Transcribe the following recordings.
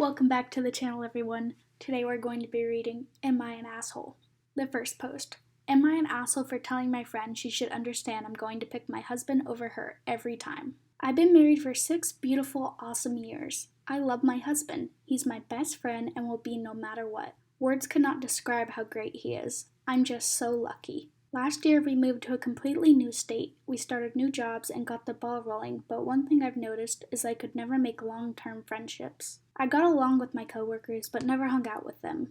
Welcome back to the channel, everyone. Today we're going to be reading Am I an Asshole? The first post. Am I an asshole for telling my friend she should understand I'm going to pick my husband over her every time? I've been married for 6 beautiful, awesome years. I love my husband. He's my best friend and will be no matter what. Words could not describe how great he is. I'm just so lucky. Last year we moved to a completely new state. We started new jobs and got the ball rolling, but one thing I've noticed is I could never make long-term friendships. I got along with my coworkers, but never hung out with them.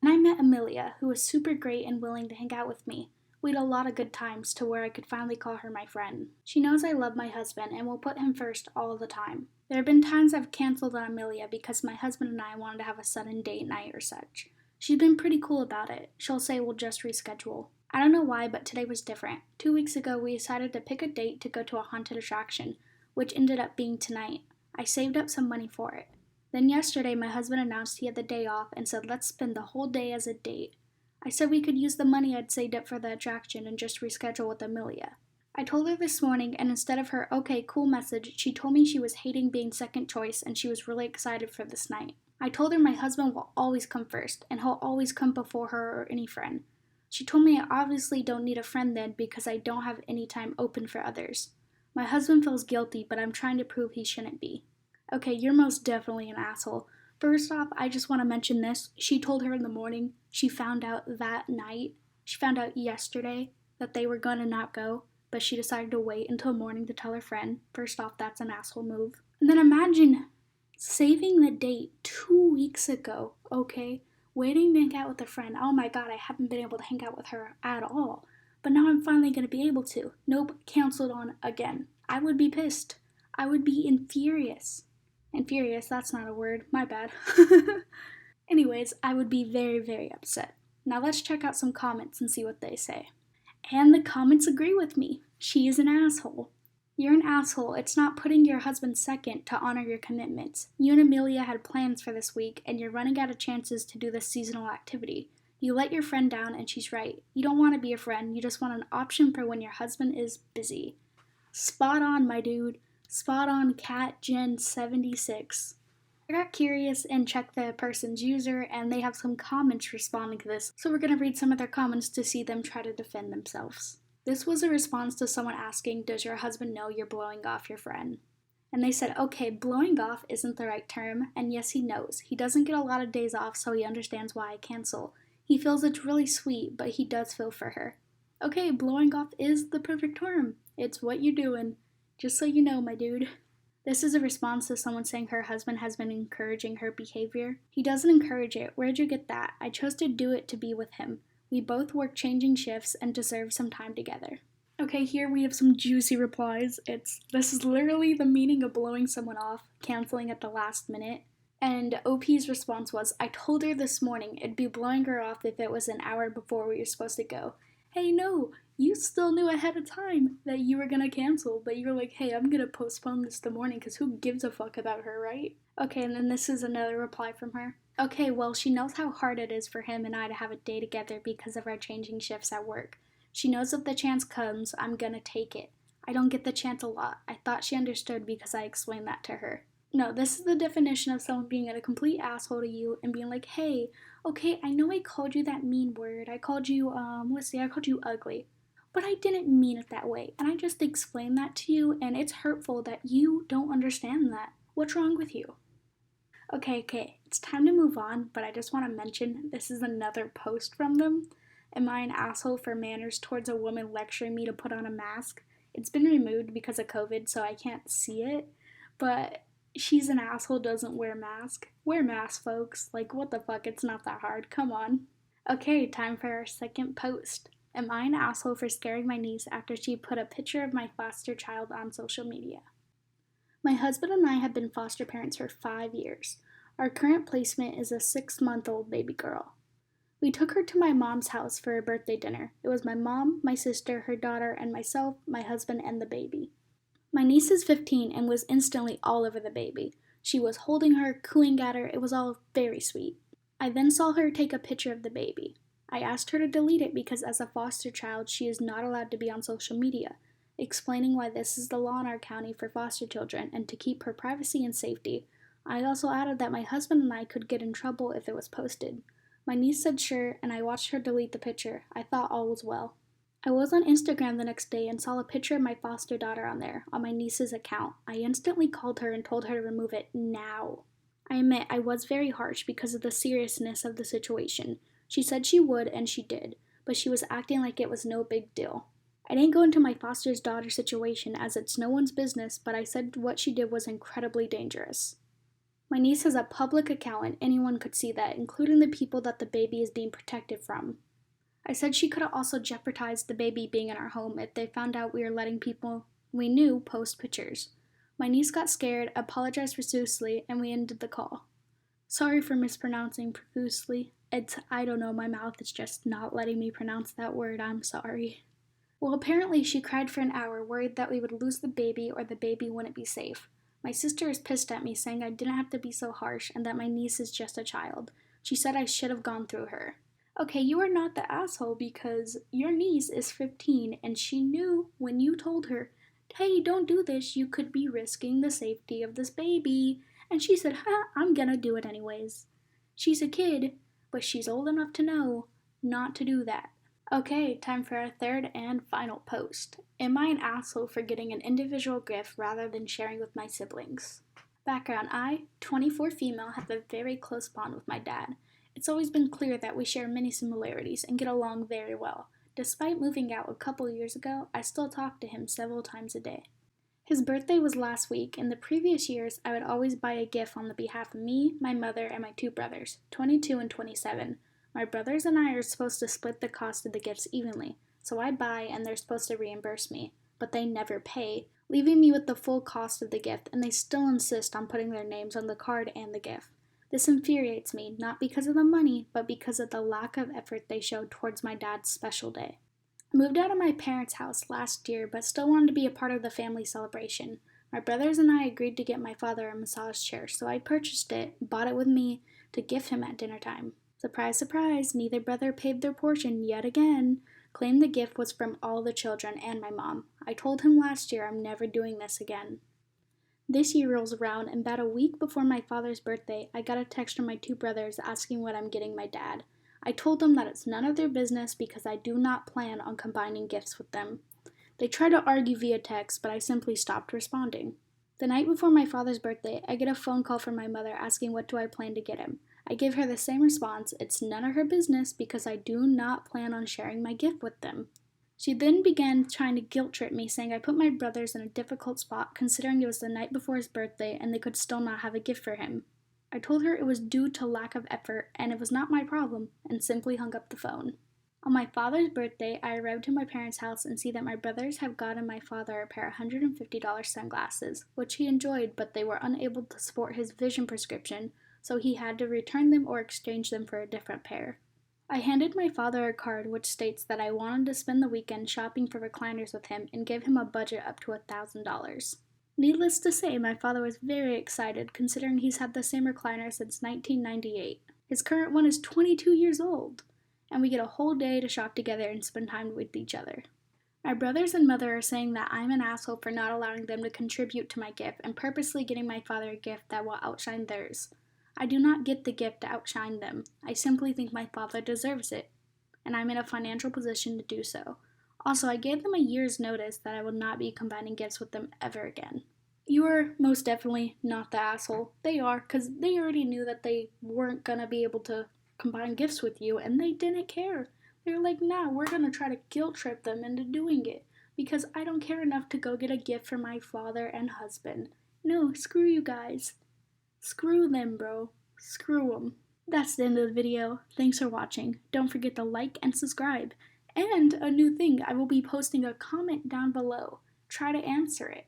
And I met Amelia, who was super great and willing to hang out with me. We had a lot of good times to where I could finally call her my friend. She knows I love my husband and will put him first all the time. There have been times I've canceled on Amelia because my husband and I wanted to have a sudden date night or such. She's been pretty cool about it. She'll say we'll just reschedule. I don't know why, but today was different. 2 weeks ago, we decided to pick a date to go to a haunted attraction, which ended up being tonight. I saved up some money for it. Then yesterday, my husband announced he had the day off and said let's spend the whole day as a date. I said we could use the money I'd saved up for the attraction and just reschedule with Amelia. I told her this morning, and instead of her okay, cool message, she told me she was hating being second choice and she was really excited for this night. I told her my husband will always come first, and he'll always come before her or any friend. She told me I obviously don't need a friend then because I don't have any time open for others. My husband feels guilty, but I'm trying to prove he shouldn't be. Okay, you're most definitely an asshole. First off, I just want to mention this. She told her in the morning. She found out that night. She found out yesterday that they were going to not go, but she decided to wait until morning to tell her friend. First off, that's an asshole move. And then imagine saving the date 2 weeks ago, okay? Waiting to hang out with a friend. Oh my god, I haven't been able to hang out with her at all. But now I'm finally going to be able to. Nope, canceled on again. I would be pissed. I would be infurious. Infurious, that's not a word. My bad. Anyways, I would be very, very upset. Now let's check out some comments and see what they say. And the comments agree with me. She is an asshole. You're an asshole. It's not putting your husband second to honor your commitments. You and Amelia had plans for this week, and you're running out of chances to do this seasonal activity. You let your friend down, and she's right. You don't want to be a friend. You just want an option for when your husband is busy. Spot on, my dude. Spot on, CatGen76. I got curious and checked the person's user, and they have some comments responding to this, so we're going to read some of their comments to see them try to defend themselves. This was a response to someone asking, does your husband know you're blowing off your friend? And they said, okay, blowing off isn't the right term, and yes, he knows. He doesn't get a lot of days off, so he understands why I cancel. He feels it's really sweet, but he does feel for her. Okay, blowing off is the perfect term. It's what you're doing. Just so you know, my dude. This is a response to someone saying her husband has been encouraging her behavior. He doesn't encourage it. Where'd you get that? I chose to do it to be with him. We both work changing shifts and deserve some time together. Okay, here we have some juicy replies. This is literally the meaning of blowing someone off, canceling at the last minute. And OP's response was, I told her this morning it'd be blowing her off if it was an hour before we were supposed to go. Hey, no, you still knew ahead of time that you were gonna cancel, but you were like, hey, I'm gonna postpone this to morning because who gives a fuck about her, right? Okay, and then this is another reply from her. Okay, well, she knows how hard it is for him and I to have a day together because of our changing shifts at work. She knows if the chance comes, I'm gonna take it. I don't get the chance a lot. I thought she understood because I explained that to her. No, this is the definition of someone being a complete asshole to you and being like, hey, okay, I know I called you that mean word. I called you, I called you ugly. But I didn't mean it that way, and I just explained that to you, and it's hurtful that you don't understand that. What's wrong with you? Okay, it's time to move on, but I just want to mention this is another post from them. Am I an asshole for manners towards a woman lecturing me to put on a mask? It's been removed because of COVID, so I can't see it, but she's an asshole, doesn't wear a mask. Wear masks, folks. Like, what the fuck? It's not that hard. Come on. Okay, time for our second post. Am I an asshole for scaring my niece after she put a picture of my foster child on social media? My husband and I have been foster parents for 5 years. Our current placement is a 6-month-old baby girl. We took her to my mom's house for a birthday dinner. It was my mom, my sister, her daughter, and myself, my husband, and the baby. My niece is 15 and was instantly all over the baby. She was holding her, cooing at her. It was all very sweet. I then saw her take a picture of the baby. I asked her to delete it because as a foster child, she is not allowed to be on social media, explaining why this is the law in our county for foster children and to keep her privacy and safety. I also added that my husband and I could get in trouble if it was posted. My niece said sure, and I watched her delete the picture. I thought all was well. I was on Instagram the next day and saw a picture of my foster daughter on there, on my niece's account. I instantly called her and told her to remove it now. I admit I was very harsh because of the seriousness of the situation. She said she would, and she did, but she was acting like it was no big deal. I didn't go into my foster daughter situation as it's no one's business, but I said what she did was incredibly dangerous. My niece has a public account and anyone could see that, including the people that the baby is being protected from. I said she could have also jeopardized the baby being in our home if they found out we were letting people we knew post pictures. My niece got scared, apologized profusely, and we ended the call. Sorry for mispronouncing profusely. I don't know, my mouth is just not letting me pronounce that word, I'm sorry. Well, apparently she cried for an hour, worried that we would lose the baby or the baby wouldn't be safe. My sister is pissed at me, saying I didn't have to be so harsh and that my niece is just a child. She said I should have gone through her. Okay, you are not the asshole because your niece is 15 and she knew when you told her, hey, don't do this, you could be risking the safety of this baby. And she said, I'm gonna do it anyways. She's a kid, but she's old enough to know not to do that. Okay, time for our third and final post. Am I an asshole for getting an individual gift rather than sharing with my siblings? Background: I, 24 female, have a very close bond with my dad. It's always been clear that we share many similarities and get along very well. Despite moving out a couple years ago, I still talk to him several times a day. His birthday was last week. In the previous years, I would always buy a gift on the behalf of me, my mother, and my two brothers, 22 and 27. My brothers and I are supposed to split the cost of the gifts evenly, so I buy and they're supposed to reimburse me, but they never pay, leaving me with the full cost of the gift, and they still insist on putting their names on the card and the gift. This infuriates me, not because of the money, but because of the lack of effort they showed towards my dad's special day. I moved out of my parents' house last year, but still wanted to be a part of the family celebration. My brothers and I agreed to get my father a massage chair, so I purchased it, bought it with me, to gift him at dinner time. Surprise, surprise, neither brother paid their portion yet again, claimed the gift was from all the children and my mom. I told him last year I'm never doing this again. This year rolls around, and about a week before my father's birthday, I got a text from my two brothers asking what I'm getting my dad. I told them that it's none of their business because I do not plan on combining gifts with them. They tried to argue via text, but I simply stopped responding. The night before my father's birthday, I get a phone call from my mother asking what do I plan to get him. I give her the same response, it's none of her business because I do not plan on sharing my gift with them. She then began trying to guilt trip me, saying I put my brothers in a difficult spot considering it was the night before his birthday and they could still not have a gift for him. I told her it was due to lack of effort and it was not my problem, and simply hung up the phone. On my father's birthday, I arrived to my parents' house and see that my brothers have gotten my father a pair of $150 sunglasses, which he enjoyed, but they were unable to support his vision prescription, so he had to return them or exchange them for a different pair. I handed my father a card which states that I wanted to spend the weekend shopping for recliners with him and give him a budget up to $1,000. Needless to say, my father was very excited considering he's had the same recliner since 1998. His current one is 22 years old, and we get a whole day to shop together and spend time with each other. My brothers and mother are saying that I'm an asshole for not allowing them to contribute to my gift and purposely getting my father a gift that will outshine theirs. I do not get the gift to outshine them. I simply think my father deserves it, and I'm in a financial position to do so. Also, I gave them a year's notice that I will not be combining gifts with them ever again. You are most definitely not the asshole. They are, because they already knew that they weren't going to be able to combine gifts with you, and they didn't care. They were like, nah, we're going to try to guilt trip them into doing it, because I don't care enough to go get a gift for my father and husband. No, screw you guys. Screw them, bro. Screw them. That's the end of the video. Thanks for watching. Don't forget to like and subscribe. And a new thing, I will be posting a comment down below. Try to answer it.